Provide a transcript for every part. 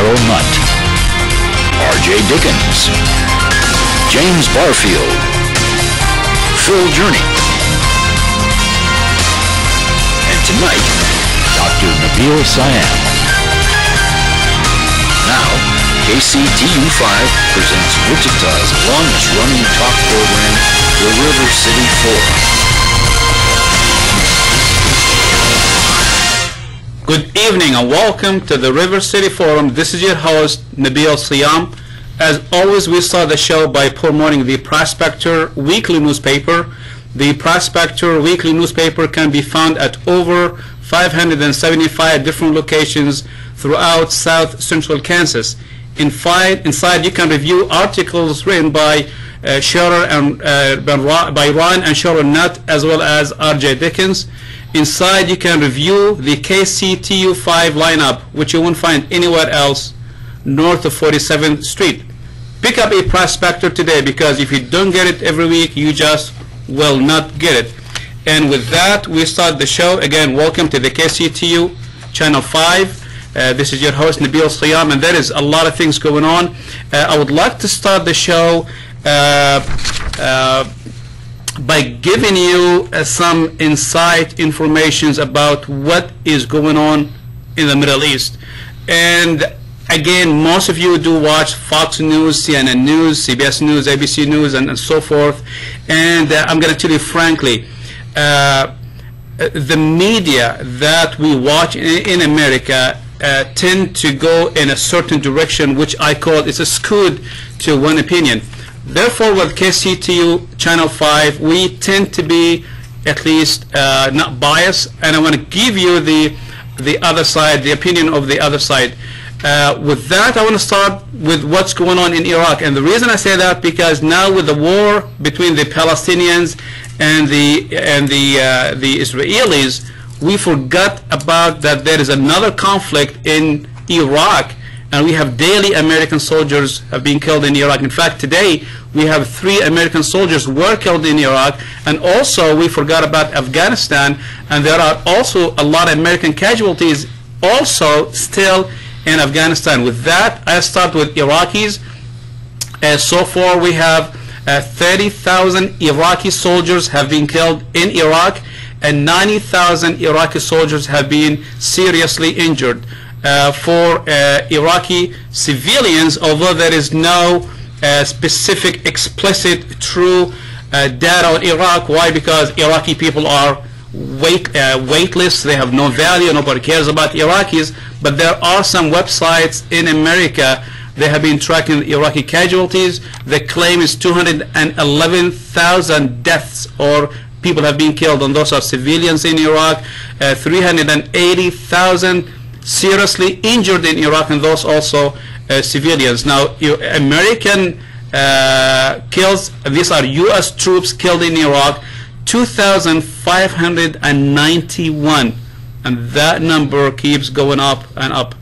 Nutt, R.J. Dickens, James Barfield, Phil Journey, and tonight, Dr. Nabil Seyam. Now, KCTU5 presents Wichita's longest-running talk program, The River City Forum. Good evening and welcome to the River City Forum. This is your host, Nabil Seyam. As always, we start the show by promoting the Prospector weekly newspaper. The Prospector weekly newspaper can be found at over 575 different locations throughout South Central Kansas. Inside you can review articles written by Ron and Sharon Nutt, as well as R.J. Dickens. Inside you can review the KCTU5 lineup, which you won't find anywhere else north of 47th Street. Pick up a Prospector today, because if you don't get it every week, you just will not get it. And with that, we start the show. Again, welcome to the KCTU Channel 5. This is your host, Nabil Seyam, and there is a lot of things going on. I would like to start the show by giving you some inside information about what is going on in the Middle East. And again, most of you do watch Fox News, CNN News, CBS News, ABC News, and so forth. And I'm going to tell you frankly, the media that we watch in America tend to go in a certain direction, which I call it's a skewed to one opinion. Therefore, with KCTU Channel 5, we tend to be at least not biased, and I want to give you the other side, the opinion of the other side. With that, I want to start with what's going on in Iraq, and the reason I say that, because now with the war between the Palestinians and the Israelis, we forgot about that there is another conflict in Iraq, and we have daily American soldiers have been killed in Iraq. In fact, today we have 3 American soldiers were killed in Iraq, and also we forgot about Afghanistan, and there are also a lot of American casualties also still in Afghanistan. With that, I start with Iraqis. So far we have 30,000 Iraqi soldiers have been killed in Iraq, and 90,000 Iraqi soldiers have been seriously injured. For Iraqi civilians, although there is no specific, explicit, true data on Iraq. Why? Because Iraqi people are weightless. They have no value. Nobody cares about Iraqis. But there are some websites in America. They have been tracking Iraqi casualties. The claim is 211,000 deaths or people have been killed, and those are civilians in Iraq. 380,000 seriously injured in Iraq, and those also civilians. Now, American kills, these are U.S. troops killed in Iraq, 2,591, and that number keeps going up and up.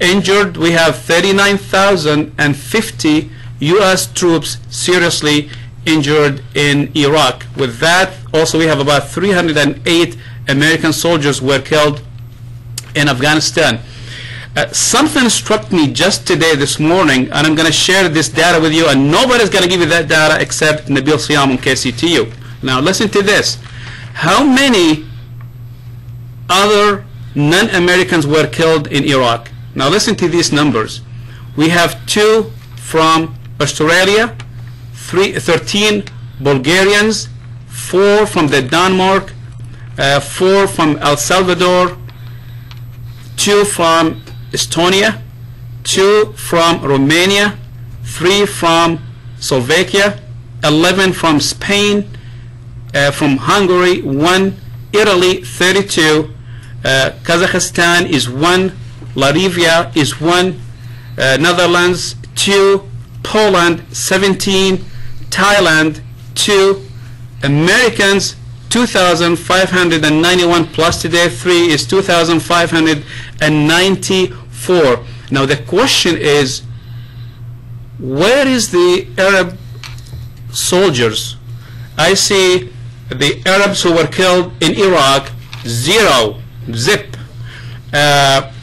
Injured, we have 39,050 U.S. troops seriously injured in Iraq. With that, also we have about 308 American soldiers were killed in Afghanistan. Something struck me just today, this morning, and I'm going to share this data with you, and nobody's going to give you that data except Nabil Seyam on KCTU. Now listen to this. How many other non-Americans were killed in Iraq? Now listen to these numbers. We have 2 from Australia, 13 Bulgarians, 4 from the Denmark, 4 from El Salvador, 2 from Estonia, 2 from Romania, 3 from Slovakia, 11 from Spain, from Hungary 1, Italy 32, Kazakhstan is 1, Latvia is 1, Netherlands 2, Poland 17, Thailand 2, Americans 2,591 plus today 3 is 2,594. Now the question is, where is the Arab soldiers? I see the Arabs who were killed in Iraq, 0, zip.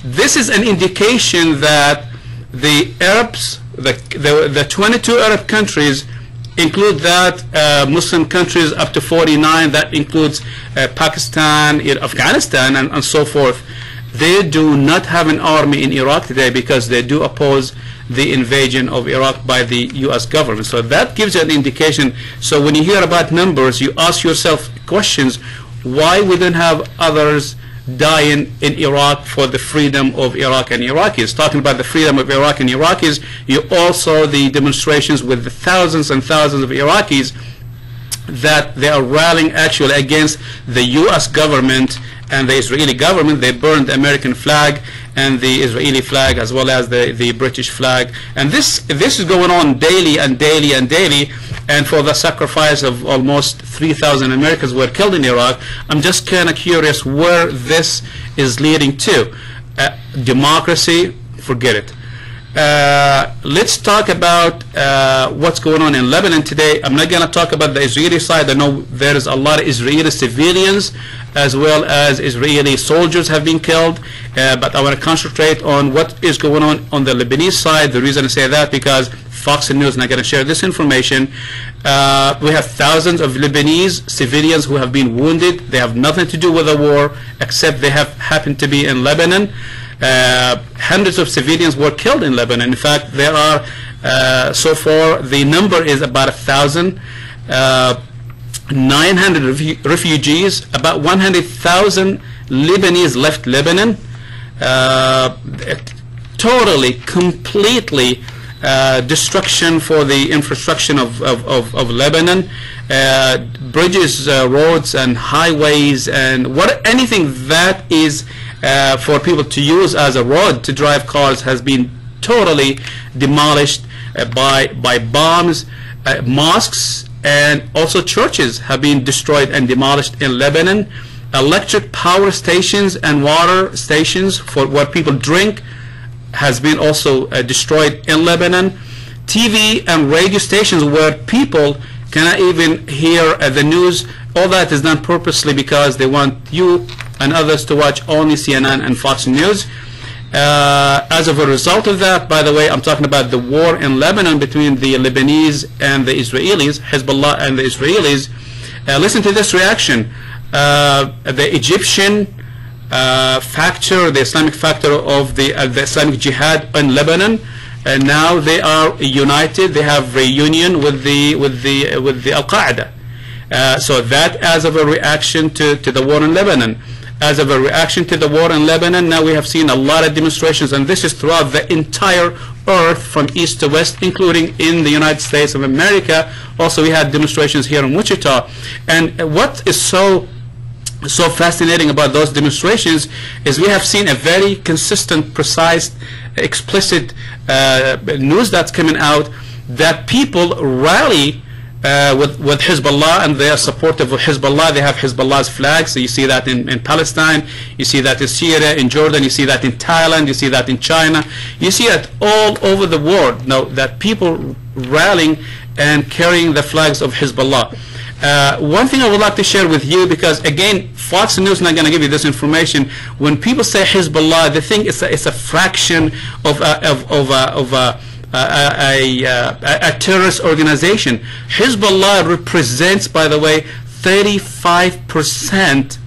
This is an indication that the Arabs, the 22 Arab countries, include that Muslim countries up to 49, that includes Pakistan, Afghanistan, and so forth. They do not have an army in Iraq today because they do oppose the invasion of Iraq by the US government. So that gives you an indication. So when you hear about numbers, you ask yourself questions: why we don't have others dying in Iraq for the freedom of Iraq and Iraqis? Talking about the freedom of Iraq and Iraqis, you also the demonstrations with the thousands and thousands of Iraqis that they are rallying actually against the US government and the Israeli government. They burned the American flag and the Israeli flag as well as the British flag, and this is going on daily and daily and daily. And for the sacrifice of almost 3,000 Americans were killed in Iraq, I'm just kind of curious where this is leading to. Democracy, forget it. Let's talk about what's going on in Lebanon today. I'm not going to talk about the Israeli side. I know there is a lot of Israeli civilians as well as Israeli soldiers have been killed, but I want to concentrate on what is going on the Lebanese side. The reason I say that because Fox News is not going to share this information. We have thousands of Lebanese civilians who have been wounded. They have nothing to do with the war except they have happened to be in Lebanon. Hundreds of civilians were killed in Lebanon. In fact, there are so far the number is about 1,000. 900 refugees, about 100,000 Lebanese left Lebanon. Totally, completely destruction for the infrastructure of Lebanon. Bridges, roads, and highways, and anything that is for people to use as a road to drive cars has been totally demolished by bombs. Mosques and also churches have been destroyed and demolished in Lebanon. Electric power stations and water stations for what people drink has been also destroyed in Lebanon. TV and radio stations where people cannot even hear the news, all that is done purposely because they want you and others to watch only CNN and Fox News. As of a result of that, by the way, I'm talking about the war in Lebanon between the Lebanese and the Israelis, Hezbollah and the Israelis. Listen to this reaction. The Egyptian factor, the Islamic factor of the Islamic Jihad in Lebanon, and now they are united. They have reunion with the Al Qaeda. So that as of a reaction to the war in Lebanon. As of a reaction to the war in Lebanon, now we have seen a lot of demonstrations, and this is throughout the entire earth from east to west, including in the United States of America. Also, we had demonstrations here in Wichita. And what is so fascinating about those demonstrations is we have seen a very consistent, precise, explicit news that's coming out that people rally with Hezbollah, and they are supportive of Hezbollah. They have Hezbollah's flag, so you see that in Palestine, you see that in Syria, in Jordan, you see that in Thailand, you see that in China, you see it all over the world now, that people rallying and carrying the flags of Hezbollah. One thing I would like to share with you, because again, Fox News is not going to give you this information. When people say Hezbollah, they think it's a fraction of a terrorist organization. Hezbollah represents, by the way, 35%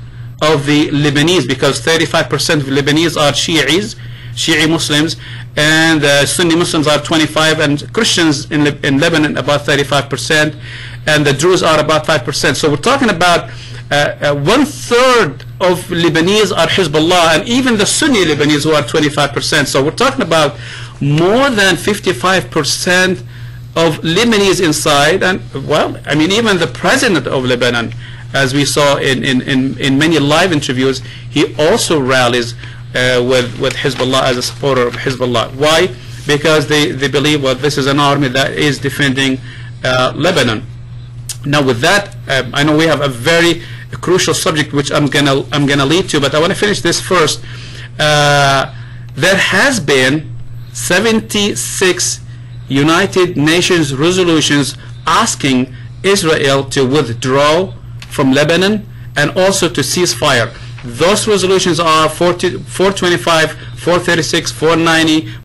of the Lebanese, because 35% of Lebanese are Shi'i Muslims, and Sunni Muslims are 25%, and Christians in Lebanon about 35%, and the Druze are about 5%. So we're talking about 1/3 of Lebanese are Hezbollah, and even the Sunni Lebanese who are 25%. So we're talking about more than 55% of Lebanese inside. And well, I mean, even the president of Lebanon, as we saw in many live interviews, he also rallies with Hezbollah as a supporter of Hezbollah. Why? Because they believe, well, this is an army that is defending Lebanon. Now with that, I know we have a very crucial subject which I'm gonna lead to, but I want to finish this first. There has been 76 United Nations resolutions asking Israel to withdraw from Lebanon and also to cease fire. Those resolutions are 425, 436, 490,